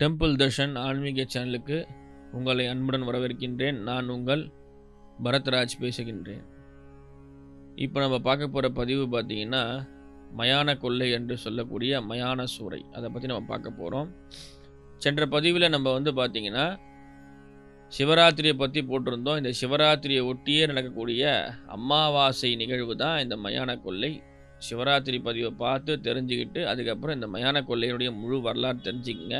Temple Darshan ஆன்மீக சேனலுக்கு உங்களை அன்புடன் வரவேற்கின்றேன். நான் உங்கள் பரத்ராஜ் பேசுகின்றேன். இப்போ நம்ம பார்க்க போகிற பதிவு பார்த்திங்கன்னா மயான கொள்ளை என்று சொல்லக்கூடிய மயான சூறை, அதை பற்றி நம்ம பார்க்க போகிறோம். சென்ற பதிவில் நம்ம பார்த்திங்கன்னா சிவராத்திரியை பற்றி போட்டிருந்தோம். இந்த சிவராத்திரியை ஒட்டியே நடக்கக்கூடிய அமாவாசை நிகழ்வு தான் இந்த மயான கொள்ளை. சிவராத்திரி பதிவை பார்த்து தெரிஞ்சுக்கிட்டு அதுக்கப்புறம் இந்த மயான கொள்ளையினுடைய முழு வரலாறு தெரிஞ்சுக்கங்க.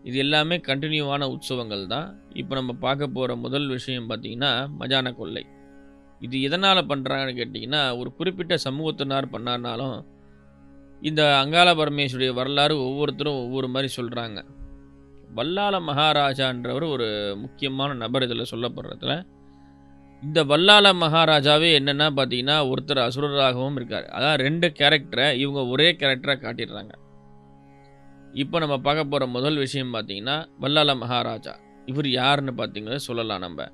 இது எல்லாமே கண்டினியூவான உற்சவங்கள் தான். இப்போ நம்ம பார்க்க போகிற முதல் விஷயம் பார்த்திங்கன்னா மயான கொள்ளை. இது எதனால் பண்ணுறாங்கன்னு கேட்டிங்கன்னா, ஒரு குறிப்பிட்ட சமூகத்தினார் பண்ணார்னாலும் இந்த அங்காள பரமேஸ்வரிய வரலாறு ஒவ்வொருத்தரும் ஒவ்வொரு மாதிரி சொல்கிறாங்க. வல்லாள மகாராஜான்றவர் ஒரு முக்கியமான நபர் இதில் சொல்லப்படுறதுல. இந்த வல்லாள மகாராஜாவே என்னென்னா பார்த்திங்கன்னா ஒருத்தர் அசுரராகவும் இருக்கார். அதான் ரெண்டு கேரக்டரை இவங்க ஒரே கேரக்டராக காட்டிடுறாங்க. இப்போ நம்ம பார்க்க போகிற முதல் விஷயம் பார்த்திங்கன்னா வல்லாள மகாராஜா. இவர் யாருன்னு பார்த்திங்கன்னா சொல்லலாம் நம்ம.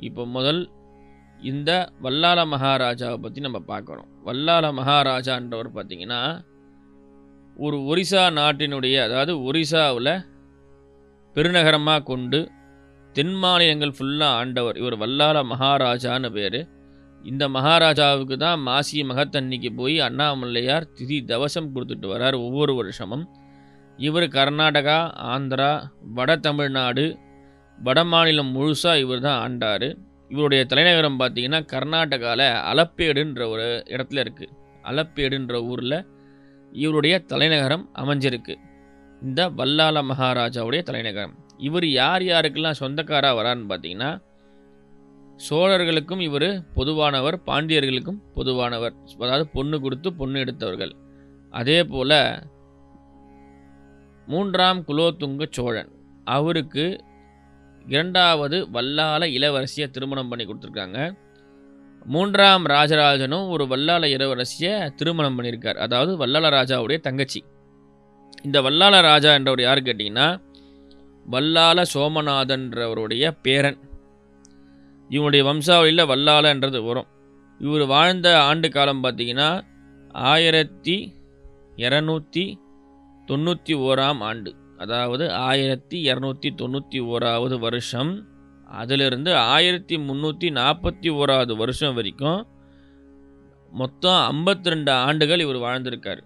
இப்போ முதல் இந்த வல்லாள மகாராஜாவை பற்றி நம்ம பார்க்குறோம். வல்லாள மகாராஜான்றவர் பார்த்திங்கன்னா ஒரு ஒரிசா நாட்டினுடைய, அதாவது ஒரிசாவில் பெருநகரமாக கொண்டு தென் மாநிலங்கள் ஃபுல்லாக ஆண்டவர் இவர் வல்லாள மகாராஜான்னு பேர். இந்த மகாராஜாவுக்கு தான் மாசி மகத்தன்னிக்கு போய் அண்ணாமலையார் திதி தவசம் கொடுத்துட்டு வரார் ஒவ்வொரு வருஷமும். இவர் கர்நாடகா, ஆந்திரா, வட தமிழ்நாடு, வட மாநிலம் முழுசாக இவர் தான் ஆண்டார். இவருடைய தலைநகரம் பார்த்திங்கன்னா கர்நாடகாவில் அலப்பேடுன்ற ஒரு இடத்துல இருக்குது. அலப்பேடுன்ற ஊரில் இவருடைய தலைநகரம் அமைஞ்சிருக்கு. இந்த வல்லாள மகாராஜாவுடைய தலைநகரம். இவர் யார் யாருக்கெல்லாம் சொந்தக்காராக வரான்னு பார்த்திங்கன்னா, சோழர்களுக்கும் இவர் பொதுவானவர், பாண்டியர்களுக்கும் பொதுவானவர். அதாவது பொண்ணு கொடுத்து பொண்ணு எடுத்தவர்கள். அதே போல் 3ஆம் குலோத்துங்க சோழன், அவருக்கு 2வது வல்லாள இளவரசியை திருமணம் பண்ணி கொடுத்துருக்காங்க. 3ஆம் ராஜராஜனும் ஒரு வல்லாள இளவரசியை திருமணம் பண்ணியிருக்கார். அதாவது வல்லாள ராஜாவுடைய தங்கச்சி. இந்த வல்லாள ராஜா என்றவர் யார் கேட்டிங்கன்னா வல்லாள சோமநாதன்றவருடைய பேரன். இவனுடைய வம்சாவளியில் வல்லாளன்றது வரும். இவர் வாழ்ந்த ஆண்டு காலம் பார்த்திங்கன்னா 1291ஆம் ஆண்டு, அதாவது 1291வது வருஷம். அதிலிருந்து 1341வது வருஷம் வரைக்கும் மொத்தம் 52 ஆண்டுகள் இவர் வாழ்ந்திருக்கார்.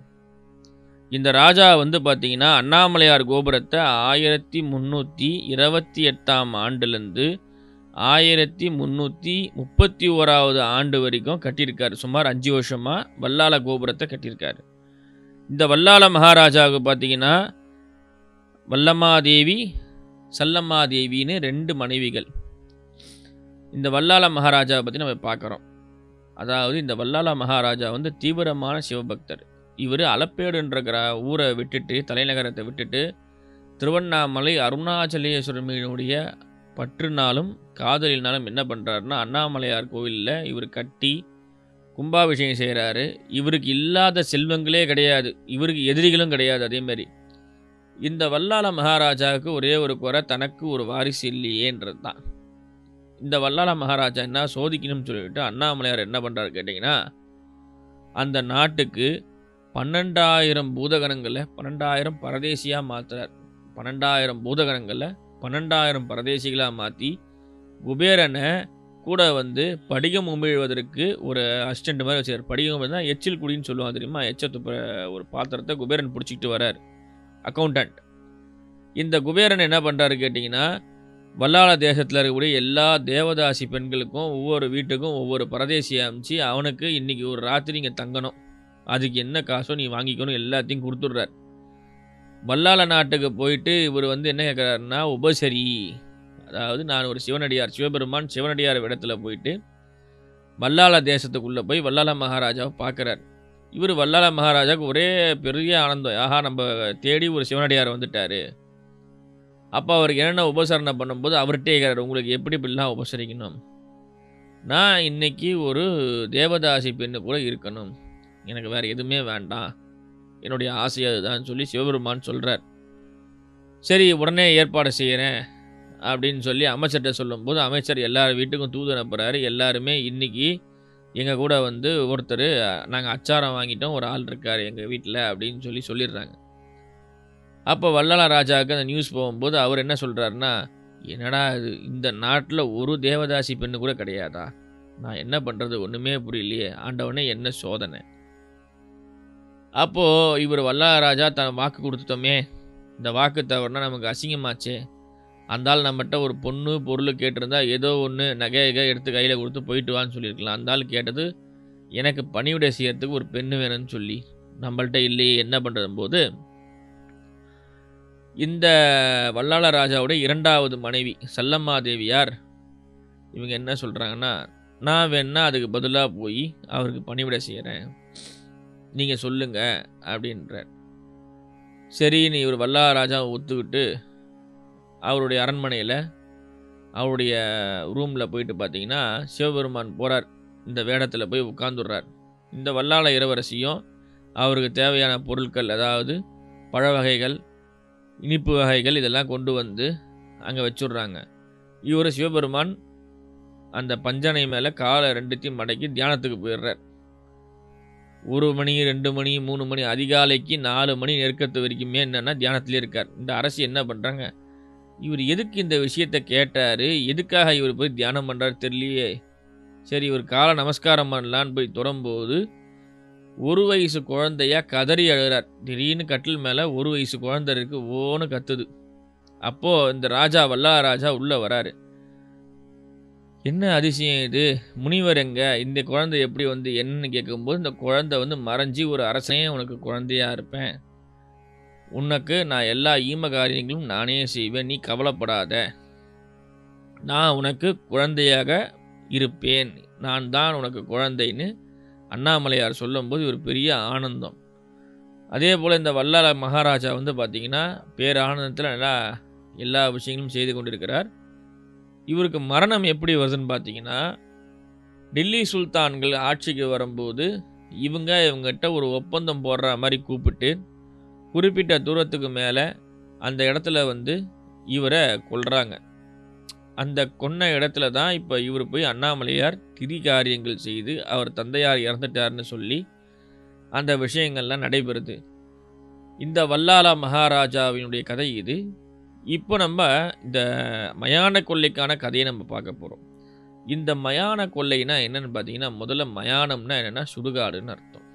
இந்த ராஜா பார்த்திங்கன்னா அண்ணாமலையார் கோபுரத்தை 1328ஆம் ஆண்டுலேருந்து 1331வது ஆண்டு வரைக்கும் கட்டியிருக்காரு. சுமார் 5 வருஷமாக வல்லாள கோபுரத்தை கட்டியிருக்காரு. இந்த வல்லாள மகாராஜாவுக்கு பார்த்திங்கன்னா வல்லம்மாதேவி, சல்லம்மாதேவின்னு 2 மனைவிகள். இந்த வல்லாள மகாராஜாவை பற்றி நம்ம பார்க்குறோம். அதாவது இந்த வல்லாள மகாராஜா தீவிரமான சிவபக்தர். இவர் அலப்பேடுன்ற ஊரை விட்டுட்டு, தலைநகரத்தை விட்டுட்டு திருவண்ணாமலை அருணாச்சலேஸ்வரனுடைய பற்றுனாலும் காதலினாலும் என்ன பண்ணுறாருன்னா அண்ணாமலையார் கோவிலில் இவர் கட்டி கும்பாபிஷேகம் செய்கிறாரு. இவருக்கு இல்லாத செல்வங்களே கிடையாது, இவருக்கு எதிரிகளும் கிடையாது. அதேமாரி இந்த வல்லாள மகாராஜாவுக்கு ஒரே ஒரு குறை, தனக்கு ஒரு வாரிசு இல்லையேன்றது தான். இந்த வல்லாள மகாராஜா என்ன சோதிக்கணும்னு சொல்லிட்டு அண்ணாமலையார் என்ன பண்ணுறாரு கேட்டிங்கன்னா, அந்த நாட்டுக்கு 12,000 பூதகணங்களை 12,000 பரதேசியாக மாற்றுறார். 12,000 பூதகணங்களை 12,000 பரதேசிகளாக மாற்றி குபேரனை கூட படிகம் உமிழ்வதற்கு ஒரு அசிஸ்டண்ட் மாதிரி வச்சுருக்கார். படிகம் தான் எச்சில் குடின்னு சொல்லுவாங்க தெரியுமா, எச்சத்துப்ப ஒரு பாத்திரத்தை குபேரன் பிடிச்சிக்கிட்டு வரார், அக்கௌண்டன்ட். இந்த குபேரன் என்ன பண்ணுறாரு கேட்டிங்கன்னா, வல்லாள தேசத்தில் இருக்கக்கூடிய எல்லா தேவதாசி பெண்களுக்கும் ஒவ்வொரு வீட்டுக்கும் ஒவ்வொரு பரதேசியை அமைச்சு அவனுக்கு இன்றைக்கி ஒரு ராத்திரி இங்கே தங்கணும், அதுக்கு என்ன காசோ நீ வாங்கிக்கணும், எல்லாத்தையும் கொடுத்துட்றார். வல்லாள நாட்டுக்கு போயிட்டு இவர் என்ன கேட்குறாருன்னா உபசரி, அதாவது நான் ஒரு சிவனடியார், சிவபெருமான் சிவனடியார் இடத்துல போயிட்டு வல்லாள தேசத்துக்குள்ளே போய் வல்லாள மகாராஜாவை பார்க்குறார். இவர் வல்லாள மகாராஜாவுக்கு ஒரே பெரிய ஆனந்தம், ஆஹா நம்ம தேடி ஒரு சிவனடியார் வந்துட்டார். அப்போ அவருக்கு என்னென்ன உபசரணை பண்ணும்போது அவர்கிட்டே கேட்குறாரு, உங்களுக்கு எப்படி இப்படிலாம் உபசரிக்கணும், நான் இன்றைக்கி ஒரு தேவதாசி பெண்ணு கூட இருக்கணும், எனக்கு வேறு எதுவுமே வேண்டாம், என்னுடைய ஆசை அதுதான் சொல்லி சிவபெருமான் சொல்கிறார். சரி உடனே ஏற்பாடு செய்கிறேன் அப்படின்னு சொல்லி அமைச்சர்கிட்ட சொல்லும்போது அமைச்சர் எல்லார் வீட்டுக்கும் தூது அனுப்புகிறாரு. எல்லாருமே இன்றைக்கி எங்கள் கூட ஒருத்தர் நாங்கள் அச்சாரம் வாங்கிட்டோம், ஒரு ஆள் இருக்கார் எங்கள் வீட்டில் அப்படின்னு சொல்லிடுறாங்க. அப்போ வல்லாள ராஜாவுக்கு அந்த நியூஸ் போகும்போது அவர் என்ன சொல்கிறாருன்னா, என்னடா இது, இந்த நாட்டில் ஒரு தேவதாசி பெண்ணு கூட கிடையாதா? நான் என்ன பண்ணுறது ஒன்றுமே புரியலையே, ஆண்டவனே என்ன சோதனை. அப்போது இவர் வல்லாள ராஜா தன் வாக்கு கொடுத்துட்டோமே, இந்த வாக்கு தவறுனா நமக்கு அசிங்கமாச்சே, அந்த ஆள் நம்மகிட்ட ஒரு பொண்ணு பொருள் கேட்டிருந்தா ஏதோ ஒன்று நகை எடுத்து கையில் கொடுத்து போயிட்டு வான்னு சொல்லியிருக்கலாம். அந்த ஆள் கேட்டது எனக்கு பணிவிடை செய்யறதுக்கு ஒரு பெண்ணு வேணும்னு சொல்லி, நம்மள்ட்ட இல்லையே என்ன பண்ணுறது போது, இந்த வல்லாள ராஜாவுடைய 2வது மனைவி சல்லம்மா தேவியார் இவங்க என்ன சொல்கிறாங்கன்னா, நான் வேணா அதுக்கு பதிலாக போய் அவருக்கு பணிவிடை செய்கிறேன், நீங்கள் சொல்லுங்க அப்படின்றார். சரின்னு இவர் வல்லாள ராஜாவை ஒத்துக்கிட்டு அவருடைய அரண்மனையில் அவருடைய ரூமில் போயிட்டு பார்த்தீங்கன்னா சிவபெருமான் போகிறார், இந்த வேடத்தில் போய் உட்காந்துடுறார். இந்த வல்லாள இளவரசியும் அவருக்கு தேவையான பொருட்கள், அதாவது பழ வகைகள், இனிப்பு வகைகள் இதெல்லாம் கொண்டு வந்து அங்கே வச்சுடுறாங்க. இவர் சிவபெருமான் அந்த பஞ்சனை மேலே காலை 2த்தையும் மடக்கி தியானத்துக்கு போயிடுறார். 1 மணி 2 மணி 3 மணி அதிகாலைக்கு 4 மணி நெருக்கத்து வரைக்குமே என்னென்னா தியானத்திலே இருக்கார். இந்த அரசி என்ன பண்ணுறாங்க, இவர் எதுக்கு இந்த விஷயத்தை கேட்டார், எதுக்காக இவர் போய் தியானம் பண்ணுறாரு தெரியலையே. சரி இவர் காலை நமஸ்காரம் பண்ணலான்னு போய் தொடரும்போது 1 வயசு குழந்தையா கதறி அழுகிறார். திடீர்னு கட்டில் மேலே 1 வயசு குழந்தை இருக்குது, ஓன்னு கத்துது. அப்போது இந்த ராஜா வல்லாள ராஜா உள்ளே வராரு. என்ன அதிசயம் இது, முனிவர் எங்க, இந்த குழந்தை எப்படி வந்து என்னன்னு கேட்கும்போது, இந்த குழந்தை வந்து மறைஞ்சி ஒரு அரசனே உனக்கு குழந்தையாக இருப்பேன், உனக்கு நான் எல்லா ஈம காரியங்களும் நானே செய்வேன், நீ கவலைப்படாத, நான் உனக்கு குழந்தையாக இருப்பேன், நான் தான் உனக்கு குழந்தைன்னு அண்ணாமலையார் சொல்லும்போது ஒரு பெரிய ஆனந்தம். அதே போல் இந்த வல்லாள மகாராஜா வந்து பார்த்திங்கன்னா பேரானந்தத்தில் நல்லா எல்லா விஷயங்களும் செய்து கொண்டிருக்கிறார். இவருக்கு மரணம் எப்படி வருதுன்னு பார்த்தீங்கன்னா, டெல்லி சுல்தான்கள் ஆட்சிக்கு வரும்போது இவங்ககிட்ட ஒரு ஒப்பந்தம் போடுற மாதிரி கூப்பிட்டு குறிப்பிட்ட தூரத்துக்கு மேலே அந்த இடத்துல வந்து இவரை கொல்றாங்க. அந்த கொன்ன இடத்துல தான் இப்போ இவர் போய் அண்ணாமலையார் திதி காரியங்கள் செய்து அவர் தந்தையார் இறந்துட்டார்னு சொல்லி அந்த விஷயங்கள்லாம் நடைபெறுது. இந்த வல்லாள மகாராஜாவினுடைய கதை இது. இப்போ நம்ம இந்த மயான கொள்ளைக்கான கதையை நம்ம பார்க்க போகிறோம். இந்த மயான கொள்ளைனா என்னென்னு பார்த்தீங்கன்னா, முதல்ல மயானம்னா என்னென்னா சுடுகாடுன்னு அர்த்தம்.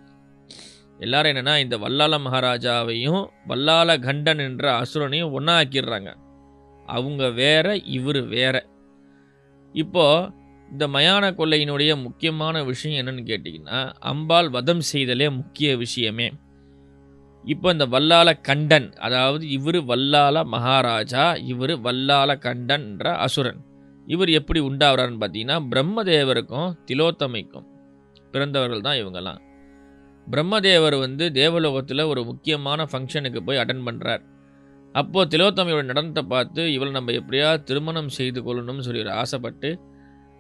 எல்லாரும் என்னென்னா இந்த வல்லாள மகாராஜாவையும் வல்லாள கண்டன் என்ற அசுரனையும் ஒன்றா ஆக்கிடுறாங்க. அவங்க வேற, இவர் வேற. இப்போது இந்த மயான கொள்ளையினுடைய முக்கியமான விஷயம் என்னென்னு கேட்டிங்கன்னா, அம்பாள் வதம் செய்தலே முக்கிய விஷயமே. இப்போ இந்த வல்லாள கண்டன், அதாவது இவர் வல்லாள மகாராஜா, இவர் வல்லாள கண்டன் என்ற அசுரன். இவர் எப்படி உண்டாகிறான்னு பார்த்தீங்கன்னா, பிரம்மதேவருக்கும் திலோத்தமைக்கும் பிறந்தவர்கள் தான் இவங்கெல்லாம். பிரம்மதேவர் வந்து தேவலோகத்தில் ஒரு முக்கியமான ஃபங்க்ஷனுக்கு போய் அட்டன் பண்ணுறார். அப்போது திலோத்தமையோட நடனத்தை பார்த்து இவளை நம்ம எப்படியாவது திருமணம் செய்து கொள்ளணும்னு சொல்லி ஆசைப்பட்டு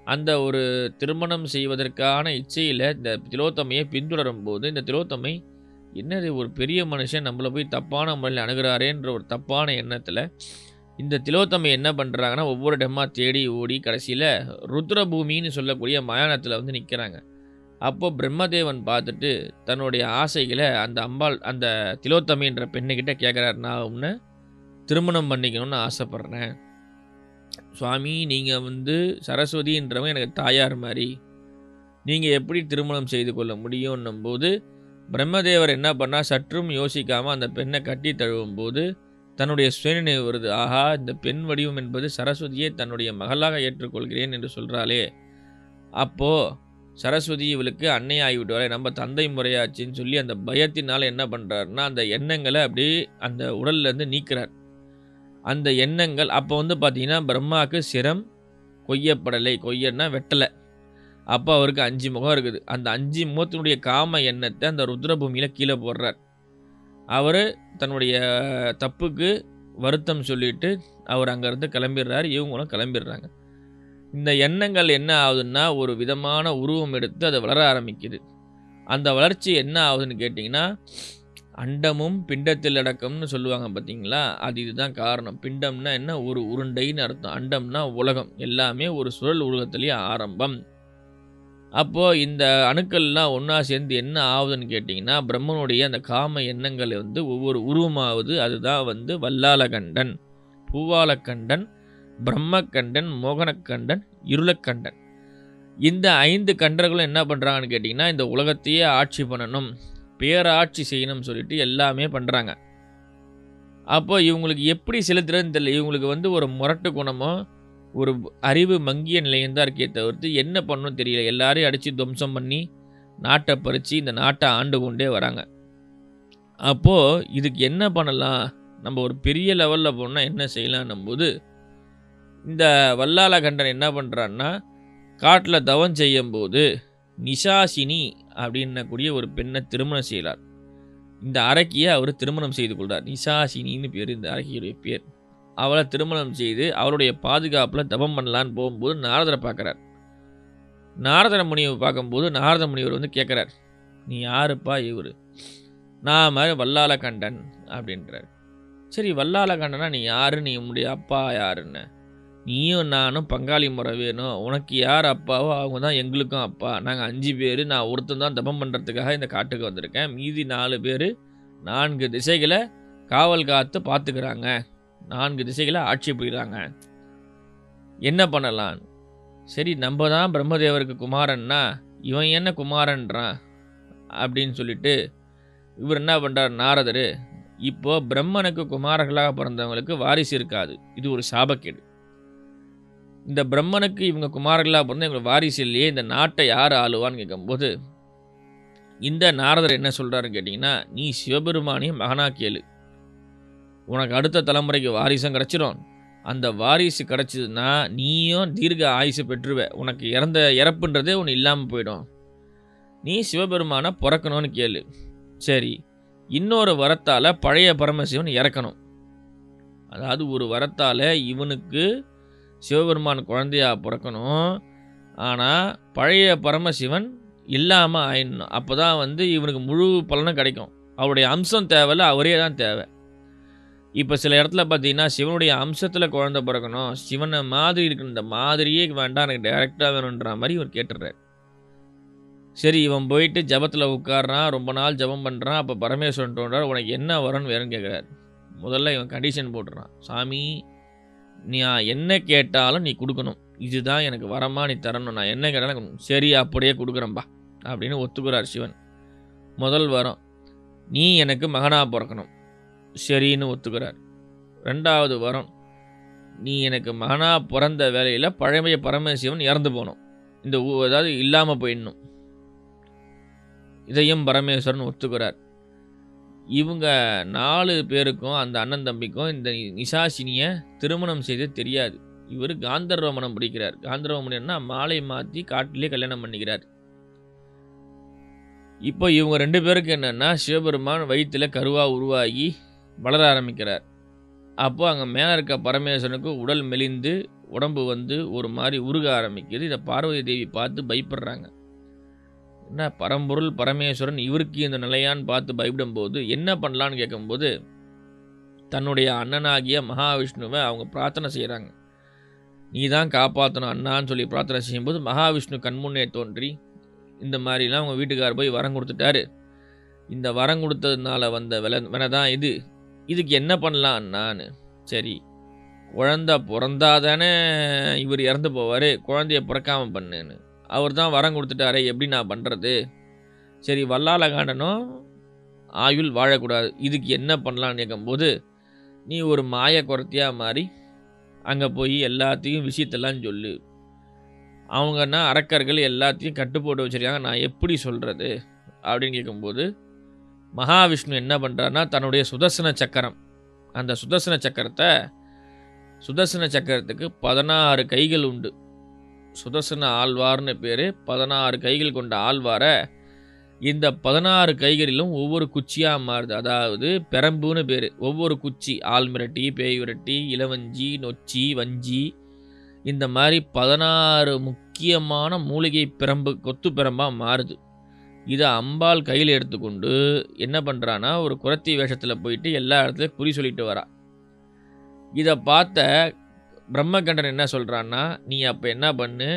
அந்த ஒரு திருமணம் செய்வதற்கான இச்சையில் இந்த திலோத்தமையை பின்தொடரும் போது, இந்த திலோத்தமை என்னது ஒரு பெரிய மனுஷன் நம்மளை போய் தப்பான முறையில் அணுகிறாரேன்ற ஒரு தப்பான எண்ணத்தில் இந்த திலோத்தமை என்ன பண்ணுறாங்கன்னா, ஒவ்வொரு இடமா தேடி ஓடி கடைசியில் ருத்ரபூமின்னு சொல்லக்கூடிய மயானத்தில் வந்து நிற்கிறாங்க. அப்போ பிரம்மதேவன் பார்த்துட்டு தன்னுடைய ஆசைகளை அந்த அம்பாள் அந்த திலோத்தமைன்ற பெண்ணுக்கிட்ட கேட்குறாரு, நான் உன்னை திருமணம் பண்ணிக்கணும்னு ஆசைப்பட்றேன் சுவாமி, நீங்கள் வந்து சரஸ்வதின்றவங்க எனக்கு தாயார் மாதிரி, நீங்கள் எப்படி திருமணம் செய்து கொள்ள முடியும்னும் போது பிரம்மதேவர் என்ன பண்ணால் சற்றும் யோசிக்காமல் அந்த பெண்ணை கட்டி தழுவும் போது தன்னுடைய சுயநினைவு வருது. ஆஹா, இந்த பெண் வடிவம் என்பது சரஸ்வதியை தன்னுடைய மகளாக ஏற்றுக்கொள்கிறேன் என்று சொல்கிறாளே. அப்போது சரஸ்வதி இவளுக்கு அன்னை ஆகிவிடுவாளே, நம்ம தந்தை முறையாச்சின்னு சொல்லி அந்த பயத்தினால் என்ன பண்ணுறாருன்னா அந்த எண்ணங்களை அப்படியே அந்த உடல்லேருந்து நீக்கிறார். அந்த எண்ணங்கள் அப்போ வந்து பார்த்திங்கன்னா பிரம்மாவுக்கு சிரம் கொய்யப்படலை, கொய்யன்னா வெட்டலை. அப்போ அவருக்கு 5 முகம் இருக்குது. அந்த 5 முகத்தினுடைய காம எண்ணத்தை அந்த ருத்ரபூமியில் கீழே போடுறார். அவர் தன்னுடைய தப்புக்கு வருத்தம் சொல்லிட்டு அவர் அங்கேருந்து கிளம்பிடுறார். இவங்களும் கிளம்பிடுறாங்க. இந்த எண்ணங்கள் என்ன ஆகுதுன்னா ஒரு விதமான உருவம் எடுத்து அதை வளர ஆரம்பிக்குது. அந்த வளர்ச்சி என்ன ஆகுதுன்னு கேட்டிங்கன்னா, அண்டமும் பிண்டத்தில் அடக்கம்னு சொல்லுவாங்க பார்த்தீங்களா, அது இதுதான் காரணம். பிண்டம்னா என்ன, ஒரு உருண்டைன்னு அர்த்தம். அண்டம்னா உலகம், எல்லாமே ஒரு சுழல் உலகத்திலேயே ஆரம்பம். அப்போது இந்த அணுக்கள்லாம் ஒன்றா சேர்ந்து என்ன ஆகுதுன்னு கேட்டிங்கன்னா, பிரம்மனுடைய அந்த காம எண்ணங்கள் வந்து ஒவ்வொரு உருவமாகுது. அதுதான் வந்து வல்லாளகண்டன், பூவாலக்கண்டன், பிரம்மக்கண்டன், மோகனக்கண்டன், இருளக்கண்டன். இந்த 5 கண்டர்களும் என்ன பண்ணுறாங்கன்னு கேட்டிங்கன்னா, இந்த உலகத்தையே ஆட்சி பண்ணணும், பேராட்சி செய்யணும்னு சொல்லிட்டு எல்லாமே பண்ணுறாங்க. அப்போ இவங்களுக்கு எப்படி செலுத்துறதுன்னு தெரியல. இவங்களுக்கு வந்து ஒரு முரட்டு குணமோ, ஒரு அறிவு மங்கிய நிலையம் தான் இருக்கே தவிர்த்து என்ன பண்ணணும்னு தெரியல. எல்லாரையும் அடித்து துவம்சம் பண்ணி, நாட்டை பறித்து இந்த நாட்டை ஆண்டு கொண்டே வராங்க. அப்போது இதுக்கு என்ன பண்ணலாம், நம்ம ஒரு பெரிய லெவலில் போனால் என்ன செய்யலான்னும் போது, இந்த வல்லாளகண்டன் என்ன பண்ணுறான்னா, காட்டில் தவம் செய்யும்போது நிஷாசினி அப்படின்னக்கூடிய ஒரு பெண்ணை திருமணம் செய்கிறார். இந்த அரக்கியை அவர் திருமணம் செய்து கொள்கிறார். நிஷாசினின்னு பேர் இந்த அரக்கியுடைய பேர். அவளை திருமணம் செய்து அவருடைய பாதுகாப்பில் தவம் பண்ணலான்னு போகும்போது நாரதரை பார்க்குறார். நாரதர முனிவை பார்க்கும்போது நாரத முனிவர் வந்து கேட்குறார், நீ யாருப்பா இவர்? நான் மாதிரி வல்லாளகண்டன் அப்படின்றார். சரி, வல்லாளகண்டனா நீ யாரு, நீ உன்னுடைய அப்பா யாருன்னு? நீயும் நானும் பங்காளி முறை வேணும், உனக்கு யார் அப்பாவோ அவங்க தான் எங்களுக்கும் அப்பா. நாங்கள் 5 பேர், நான் ஒருத்தன் தான் தபம் பண்ணுறதுக்காக இந்த காட்டுக்கு வந்திருக்கேன். மீதி 4 பேர் 4 திசைகளை காவல் காத்து பார்த்துக்கிறாங்க, 4 திசைகளை ஆட்சி புரிகிறாங்க. என்ன பண்ணலாம்? சரி, நம்ம தான் பிரம்மதேவருக்கு குமாரன்னா இவன் என்ன குமாரன்றான் அப்படின்னு சொல்லிட்டு இவர் என்ன பண்ணுறார் நாரதர், இப்போது பிரம்மனுக்கு குமாரர்களாக பிறந்தவங்களுக்கு வாரிசு இருக்காது, இது ஒரு சாபக்கேடு. இந்த பிரம்மனுக்கு இவங்க குமாரர்களாக பிறந்த இவங்க வாரிசு இல்லையே, இந்த நாட்டை யார் ஆளுவான்னு கேட்கும்போது இந்த நாரதர் என்ன சொல்கிறாருன்னு கேட்டிங்கன்னா, நீ சிவபெருமானையும் மகனா கேளு, உனக்கு அடுத்த தலைமுறைக்கு வாரிசும் கிடச்சிடும். அந்த வாரிசு கிடச்சிதுன்னா நீயும் தீர்க்க ஆயுசு பெற்றுவ, உனக்கு இறப்புன்றதே ஒன்று இல்லாமல் போயிடும். நீ சிவபெருமானை பிறக்கணும்னு கேளு. சரி, இன்னொரு வரத்தால் பழைய பரமசிவன் இறக்கணும். அதாவது ஒரு வரத்தால் இவனுக்கு சிவபெருமான் குழந்தையாக பிறக்கணும், ஆனால் பழைய பரமசிவன் இல்லாமல் ஆயிடணும். அப்போ தான் வந்து இவனுக்கு முழு பலனும் கிடைக்கும். அவருடைய அம்சம் தேவையில்ல, அவரே தான் தேவை. இப்போ சில இடத்துல பார்த்தீங்கன்னா சிவனுடைய அம்சத்தில் குழந்தை பிறக்கணும், சிவனை மாதிரி இருக்கு, இந்த மாதிரியே வேண்டாம், எனக்கு டைரெக்டாக வேணுன்ற மாதிரி இவர் கேட்டுடுறார். சரி, இவன் போயிட்டு ஜபத்தில் உட்கார்றான், ரொம்ப நாள் ஜபம் பண்ணுறான். அப்போ பரமேஸ்வரன் தோன்றார், உனக்கு என்ன வரன்னு வேணும்னு கேட்குறாரு. முதல்ல இவன் கண்டிஷன் போட்டுறான், சாமி நீ என்ன கேட்டாலும் நீ கொடுக்கணும், இதுதான் எனக்கு வரமா, நீ தரணும், நான் என்ன கேட்டாலும். சரி, அப்படியே கொடுக்குறேன்பா அப்படின்னு ஒத்துக்கிறார் சிவன். முதல் வரம், நீ எனக்கு மகனாக பிறக்கணும், சரின்னு ஒத்துக்கிறார். 2வது வரம், நீ எனக்கு மகனாக பிறந்த வேலையில் பழைய பரமசிவன் இறந்து போகணும், இந்த அதாவது இல்லாமல் போயிடணும், இதையும் பரமேஸ்வரன் ஒத்துக்கிறார். இவங்க 4 பேருக்கும், அந்த அண்ணன் தம்பிக்கும் இந்த நிஷாசினியை திருமணம் செய்து தெரியாது. இவர் காந்தர்வ மனம் பிடிக்கிறார். காந்தர்வ மனம்னா மாலை மாற்றி காட்டிலே கல்யாணம் பண்ணிக்கிறார். இப்போ இவங்க 2 பேருக்கு என்னென்னா, சிவபெருமான் வயிற்றில் கருவாக உருவாகி வளர ஆரம்பிக்கிறார். அப்போது அங்கே மேலே இருக்க பரமேஸ்வரனுக்கு உடல் மெலிந்து உடம்பு வந்து ஒரு மாதிரி உருக ஆரம்பிக்குது. இதை பார்வதி தேவி பார்த்து பயப்படுறாங்க. என்ன பரம்பொருள் பரமேஸ்வரன் இவருக்கு இந்த நிலையான்னு பார்த்து பயப்படும்போது என்ன பண்ணலான்னு கேட்கும்போது தன்னுடைய அண்ணனாகிய மகாவிஷ்ணுவை அவங்க பிரார்த்தனை செய்கிறாங்க. நீ தான் காப்பாற்றணும் அண்ணான்னு சொல்லி பிரார்த்தனை செய்யும்போது மகாவிஷ்ணு கண்முன்னே தோன்றி இந்த மாதிரிலாம் அவங்க வீட்டுக்கார் போய் வரம் கொடுத்துட்டாரு, இந்த வரம் கொடுத்ததுனால வந்த வினை தான் இதுக்கு என்ன பண்ணலாம் அண்ணான்னு. சரி, குழந்தை பிறந்தாதானே இவர் இறந்து போவார், குழந்தைய பிறக்காமல் பண்ணுன்னு அவர் தான் வரம் கொடுத்துட்டாரே, எப்படி நான் பண்ணுறது? சரி, வல்லாளகண்டனும் ஆயுள் வாழக்கூடாது, இதுக்கு என்ன பண்ணலான்னு கேட்கும்போது நீ ஒரு மாய குறத்தியாக மாறி அங்கே போய் எல்லாத்தையும் விஷயத்தெல்லாம் சொல்லு. அவங்கன்னா அரக்கர்கள் எல்லாத்தையும் கட்டு போட்டு வச்சுருக்காங்க, நான் எப்படி சொல்கிறது அப்படின்னு கேட்கும்போது மகாவிஷ்ணு என்ன பண்ணுறாருன்னா தன்னுடைய சுதர்சன சக்கரம், அந்த சுதர்சன சக்கரத்துக்கு 16 கைகள் உண்டு. சுதர்சன ஆழ்வார்னு பேர். 16 கைகள் கொண்ட ஆழ்வாரை இந்த 16 கைகளிலும் ஒவ்வொரு குச்சியாக மாறுது. அதாவது பெரம்புன்னு பேர். ஒவ்வொரு குச்சி, ஆள் மிரட்டி, பேய் விரட்டி, இளவஞ்சி, நொச்சி, வஞ்சி, இந்த மாதிரி 16 முக்கியமான மூலிகை பெரம்பு, கொத்து பெரம்பாக மாறுது. இதை அம்பாள் கையில் எடுத்துக்கொண்டு என்ன பண்ணுறான்னா ஒரு குறத்தி வேஷத்தில் போயிட்டு எல்லா இடத்துலையும் குறி சொல்லிட்டு வரா. இதை பார்த்த பிரம்மகண்டன் என்ன சொல்கிறான்னா, நீ அப்போ என்ன பண்ணு,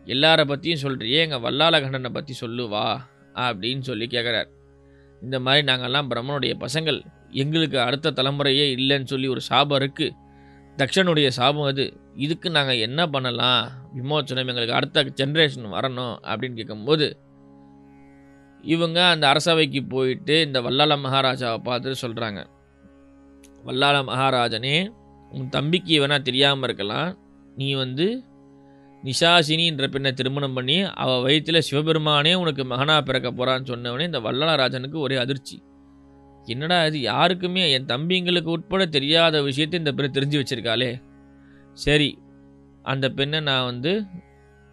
எல்லார பற்றியும் சொல்கிறியே, எங்கள் வல்லாள கண்டனை பற்றி சொல்லுவா அப்படின்னு சொல்லி கேட்குறார். இந்த மாதிரி நாங்கள்லாம் பிரம்மனுடைய பசங்கள், எங்களுக்கு அடுத்த தலைமுறையே இல்லைன்னு சொல்லி ஒரு சாபம் இருக்குது, தக்ஷனுடைய சாபம் அது, இதுக்கு நாங்கள் என்ன பண்ணலாம், விமோச்சனம் எங்களுக்கு அடுத்த ஜென்ரேஷன் வரணும் அப்படின்னு கேட்கும்போது, இவங்க அந்த அரசவைக்கு போயிட்டு இந்த வல்லாள மகாராஜாவை பார்த்துட்டு சொல்கிறாங்க, வல்லாள மகாராஜனே, உன் தம்பிக்கு வேணா தெரியாமல் இருக்கலாம், நீ நிஷாசினின்ற பெண்ணை திருமணம் பண்ணி அவள் வயிற்றில் சிவபெருமானே உனக்கு மகனாக பிறக்க போகிறான்னு சொன்னவனே இந்த வல்லாளராஜனுக்கு ஒரே அதிர்ச்சி. என்னடா இது, யாருக்குமே என் தம்பிங்களுக்கு உட்பட தெரியாத விஷயத்தை இந்த பெண்ணை தெரிஞ்சு வச்சிருக்காளே, சரி அந்த பெண்ணை நான்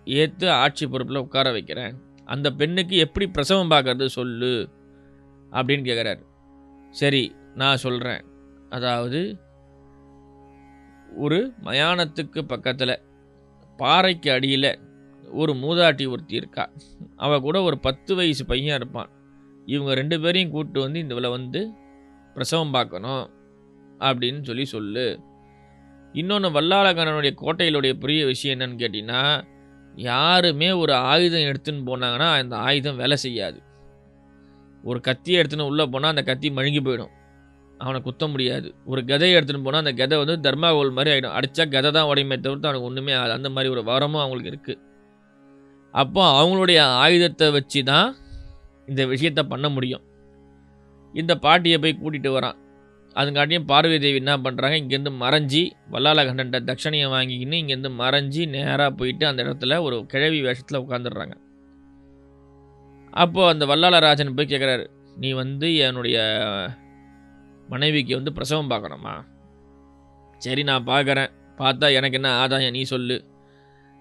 ஏற்று ஆட்சி பொறுப்பில் உட்கார வைக்கிறேன், அந்த பெண்ணுக்கு எப்படி பிரசவம் பார்க்கறது சொல்லு அப்படின்னு கேட்குறாரு. சரி நான் சொல்கிறேன். அதாவது ஒரு மயானத்துக்கு பக்கத்தில் பாறைக்கு அடியில் ஒரு மூதாட்டி ஒருத்தி இருக்கா, அவள் கூட ஒரு 10 வயசு பையன் இருப்பான், இவங்க 2 பேரையும் கூப்பிட்டு இந்த இவளை பிரசவம் பார்க்கணும் அப்படின்னு சொல்லு. இன்னொன்று, வல்லாளகண்ணனுடைய கோட்டையிலுடைய பெரிய விஷயம் என்னன்னு கேட்டிங்கன்னா, யாருமே ஒரு ஆயுதம் எடுத்துன்னு போனாங்கன்னா அந்த ஆயுதம் வேலை செய்யாது. ஒரு கத்தியை எடுத்துன்னு உள்ளே போனால் அந்த கத்தி மழுங்கி போயிடும், அவனை குத்த முடியாது. ஒரு கதையை எடுத்துகிட்டு போனால் அந்த கதை தர்மாகோல் மாதிரி ஆகிடும், அடித்தா கதை தான் உடையுமே தவிர்த்து அவனுக்கு ஒன்றுமே ஆகாது. அந்த மாதிரி ஒரு வரமும் அவங்களுக்கு இருக்குது. அப்போ அவங்களுடைய ஆயுதத்தை வச்சு தான் இந்த விஷயத்தை பண்ண முடியும். இந்த பாட்டியை போய் கூட்டிகிட்டு வரான். அதுங்காட்டியும் பார்வதி தேவி என்ன பண்ணுறாங்க, இங்கேருந்து மறைஞ்சி வல்லாளகண்டன்ட்ட தட்சணையை வாங்கிக்கின்னு இங்கேருந்து மறைஞ்சி நேராக போயிட்டு அந்த இடத்துல ஒரு கிழவி வேஷத்தில் உட்காந்துடுறாங்க. அப்போது அந்த வல்லாளராஜன் போய் கேட்குறாரு, நீ என்னுடைய மனைவிக்கு பிரசவம் பார்க்கணுமா? சரி நான் பார்க்குறேன், பார்த்தா எனக்கு என்ன ஆதாயம் நீ சொல்லு,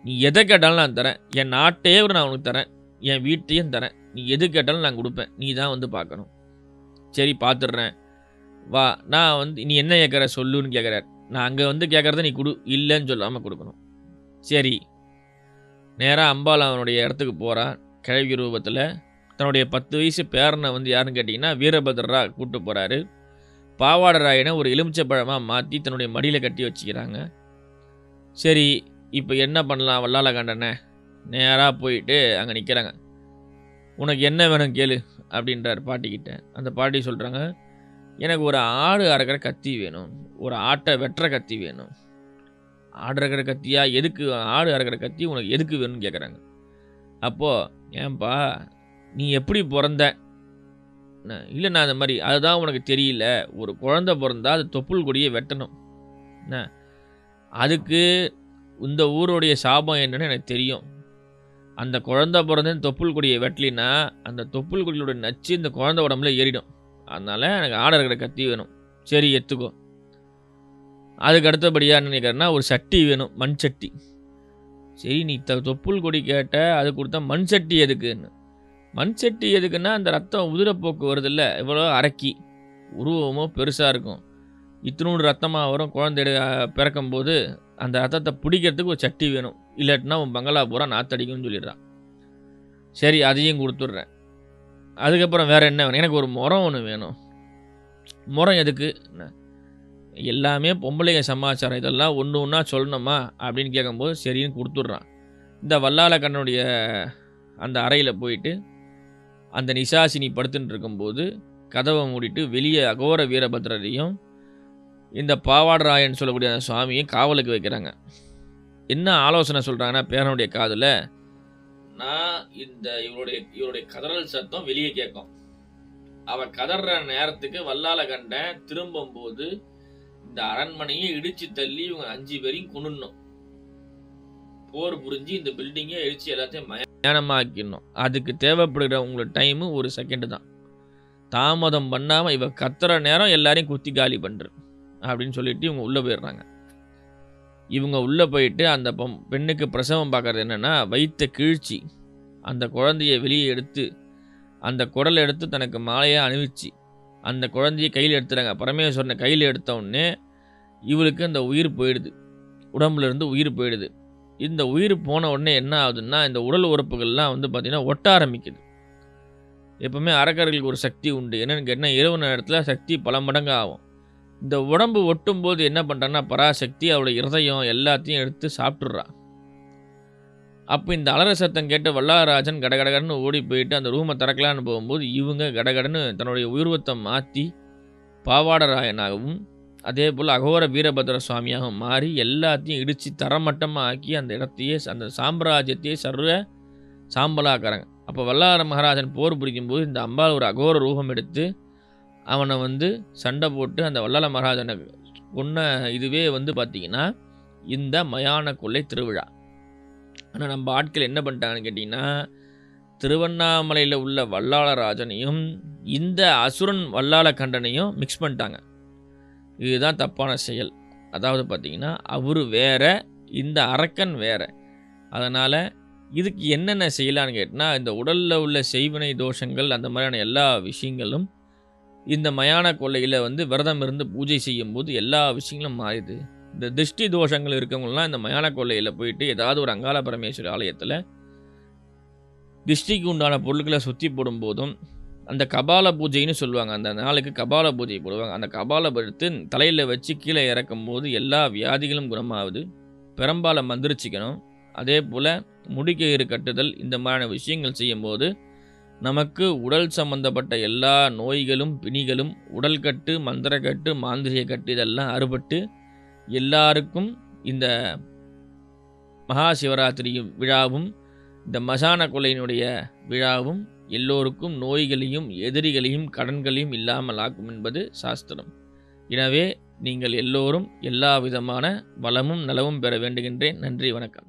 நீ எதை கேட்டாலும் நான் தரேன், என் நாட்டையே நான் உனக்கு தரேன், என் வீட்டையும் தரேன், நீ எது கேட்டாலும் நான் கொடுப்பேன், நீ தான் பார்க்கணும். சரி பார்த்துட்றேன் வா, நான் நீ என்ன கேட்குற சொல்லுன்னு கேட்குறார். நான் அங்கே கேட்குறத நீ கொடு, இல்லைன்னு சொல்லாமல் கொடுக்கணும். சரி நேராக அம்பாள் அவனுடைய இடத்துக்கு போகிறான். கிழவி ரூபத்தில் தன்னுடைய 10 வயசு பேரனை யாருன்னு கேட்டிங்கன்னா வீரபத்ரரா கூப்பிட்டு போகிறாரு. பாவாடராயனை ஒரு எலுமிச்சப்பழமாக மாற்றி தன்னுடைய மடியில் கட்டி வச்சுக்கிறாங்க. சரி இப்போ என்ன பண்ணலாம் வல்லாளகண்டனை? நேராக போயிட்டு அங்கே நிற்கிறாங்க. உனக்கு என்ன வேணும் கேளு அப்படின்றார் பாட்டிக்கிட்ட. அந்த பாட்டி சொல்கிறாங்க, எனக்கு ஒரு ஆடு அறுக்கிற கத்தி வேணும், ஒரு ஆட்டை வெட்டுற கத்தி வேணும். ஆடு அறுக்கிற கத்தியா? எதுக்கு ஆடு அறுக்கிற கத்தி உனக்கு எதுக்கு வேணும்னு கேட்குறாங்க. அப்போது ஏன்பா நீ எப்படி பிறந்த? இல்லை நான் அந்த மாதிரி, அதுதான் உனக்கு தெரியல, ஒரு குழந்தை பிறந்தா அது தொப்புள் கொடியை வெட்டணும், அதுக்கு இந்த ஊருடைய சாபம் என்னன்னு எனக்கு தெரியும். அந்த குழந்தை பிறந்தேன்னு தொப்புள் கொடியை வெட்டலின்னா அந்த தொப்புள் கொடியோட நச்சு இந்த குழந்தை உடம்புல ஏறிடும், அதனால் எனக்கு ஆடு இருக்கிற கத்தி வேணும். சரி எடுத்துக்கோ. அதுக்கு அடுத்தபடியாக என்ன நினைக்கிறேன்னா ஒரு சட்டி வேணும், மண் சட்டி. சரி நீ தொப்புள் கொடி கேட்ட, அது கொடுத்தா மண் சட்டி எதுக்குன்னு. மண் சட்டி எதுக்குன்னா அந்த ரத்தம் உதிரப்போக்கு வருதில்ல, இவ்வளோ அரக்கி உருவமோ பெருசாக இருக்கும், இத்தினோடு ரத்தமாக வரும், குழந்தை பிறக்கும்போது அந்த ரத்தத்தை பிடிக்கிறதுக்கு ஒரு சட்டி வேணும், இல்லாட்டினா உன் பங்களா பூரா நாத்தடிக்கும்னு சொல்லிடுறான். சரி அதையும் கொடுத்துட்றேன். அதுக்கப்புறம் வேறு என்ன வேணும்? எனக்கு ஒரு முறம் ஒன்று வேணும். முறம் எதுக்கு? எல்லாமே பொம்பளைங்க சமாச்சாரம், இதெல்லாம் ஒன்று ஒன்றா சொல்லணுமா அப்படின்னு கேட்கும்போது சரின்னு கொடுத்துட்றான். இந்த வல்லாளகண்ணனுடைய அந்த அறையில் போயிட்டு அந்த நிஷாசினி படுத்துட்டு இருக்கும்போது கதவை மூடிட்டு வெளியே அகோர வீரபத்ரரையும் இந்த பாவாடராயன் சொல்லக்கூடிய அந்த சுவாமியும் காவலுக்கு வைக்கிறாங்க. என்ன ஆலோசனை சொல்கிறாங்கன்னா, பேரனுடைய காதில் நான் இவருடைய கதறல் சத்தம் வெளியே கேட்கும், அவன் கதற நேரத்துக்கு வல்லாளகண்டன் திரும்பும்போது இந்த அரண்மனையை இடிச்சு தள்ளி இவங்க 5 பேரையும் கொண்டுடணும், போர் புரிஞ்சு இந்த பில்டிங்கை இடிச்சு எல்லாத்தையும் மயானமாக்கிடணும். அதுக்கு தேவைப்படுகிற உங்களுக்கு டைமு 1 செகண்டு தான், தாமதம் பண்ணாமல் இவ கத்துற நேரம் எல்லாரையும் குத்தி காலி பண்ணுரு அப்படின்னு சொல்லிட்டு இவங்க உள்ளே போயிடுறாங்க. இவங்க உள்ளே போயிட்டு அந்த பெண்ணுக்கு பிரசவம் பார்க்குறது என்னென்னா, வயிற்றை கிழிச்சி அந்த குழந்தைய வெளியே எடுத்து அந்த குடலை எடுத்து தனக்கு மாலையாக அணிவிச்சு அந்த குழந்தைய கையில் எடுத்துறாங்க. பரமேஸ்வரனை கையில் எடுத்த உடனே இவளுக்கு அந்த உயிர் போயிடுது, உடம்புலேருந்து உயிர் போயிடுது. இந்த உயிர் போன உடனே என்ன ஆகுதுன்னா, இந்த உடல் உறுப்புகள்லாம் பார்த்திங்கன்னா ஒட்ட ஆரம்பிக்குது. எப்போவுமே அரக்கர்களுக்கு ஒரு சக்தி உண்டு, என்னென்னு கேட்டால் இரவு நேரத்தில் சக்தி பல மடங்கு ஆகும். இந்த உடம்பு ஒட்டும்போது என்ன பண்ணுறான்னா, பராசக்தி அவளுடைய இருதயம் எல்லாத்தையும் எடுத்து சாப்பிட்றா. அப்போ இந்த அலற சத்தம் கேட்ட வல்லாளராஜன் கடகடன்னு ஓடி போயிட்டு அந்த ரூமை திறக்கலான்னு போகும்போது இவங்க கடகடன்னு தன்னுடைய உருவத்தை மாற்றி பாவாடராயனாகவும் அதே போல் அகோர வீரபத்ர சுவாமியாகவும் மாறி எல்லாத்தையும் இடித்து தரமட்டமாக ஆக்கி அந்த இடத்தையே அந்த சாம்ராஜ்யத்தையே சர்வ சாம்பலாக்குறாங்க. அப்போ வல்லாள மகாராஜன் போர் புரிக்கும்போது இந்த அம்பாள் ஒரு அகோர ரூபம் எடுத்து அவனை சண்டை போட்டு அந்த வல்லாள மகாராஜனை கொன்ன இதுவே பார்த்திங்கன்னா இந்த மயான கொள்ளை திருவிழா. ஆனால் நம்ம ஆட்கள் என்ன பண்ணிட்டாங்கன்னு கேட்டிங்கன்னா, திருவண்ணாமலையில் உள்ள வல்லாளராஜனையும் இந்த அசுரன் வல்லாள கண்டனையும் மிக்ஸ் பண்ணிட்டாங்க. இதுதான் தப்பான செயல். அதாவது பார்த்திங்கன்னா அவர் வேற, இந்த அரக்கன் வேற. அதனால் இதுக்கு என்னென்ன செய்யலான்னு கேட்டால், இந்த உடலில் உள்ள செய்வினை தோஷங்கள் அந்த மாதிரியான எல்லா விஷயங்களும் இந்த மயான கொள்ளையில் விரதம் இருந்து பூஜை செய்யும்போது எல்லா விஷயங்களும் மாறிடுது. இந்த திருஷ்டி தோஷங்கள் இருக்கவங்களாம் இந்த மயான கொள்ளையில் போயிட்டு ஏதாவது ஒரு அங்காள பரமேஸ்வரி ஆலயத்தில் திருஷ்டிக்கு உண்டான பொருட்களை சுற்றி போடும்போதும் அந்த கபால பூஜைன்னு சொல்லுவாங்க. அந்த நாளுக்கு கபால பூஜை போடுவாங்க. அந்த கபாலை எடுத்து தலையில் வச்சு கீழே இறக்கும் போது எல்லா வியாதிகளும் குணமாகுது. பெரும்பாலை மந்திரிச்சிக்கணும். அதே போல் முடிக்கயிறு கட்டுதல் இந்த மாதிரியான விஷயங்கள் செய்யும்போது நமக்கு உடல் சம்பந்தப்பட்ட எல்லா நோய்களும் பிணிகளும் உடல் கட்டு, மந்திரக்கட்டு, மாந்திரிக கட்டு இதெல்லாம் அறுபட்டு எல்லாருக்கும் இந்த மகா சிவராத்திரி விழாவும் இந்த மசான கொள்ளையினுடைய விழாவும் எல்லோருக்கும் நோய்களையும் எதிரிகளையும் கடன்களையும் இல்லாமல் ஆக்கும் என்பது சாஸ்திரம். எனவே நீங்கள் எல்லோரும் எல்லா விதமான வளமும் நலமும் பெற வேண்டுகின்றேன். நன்றி, வணக்கம்.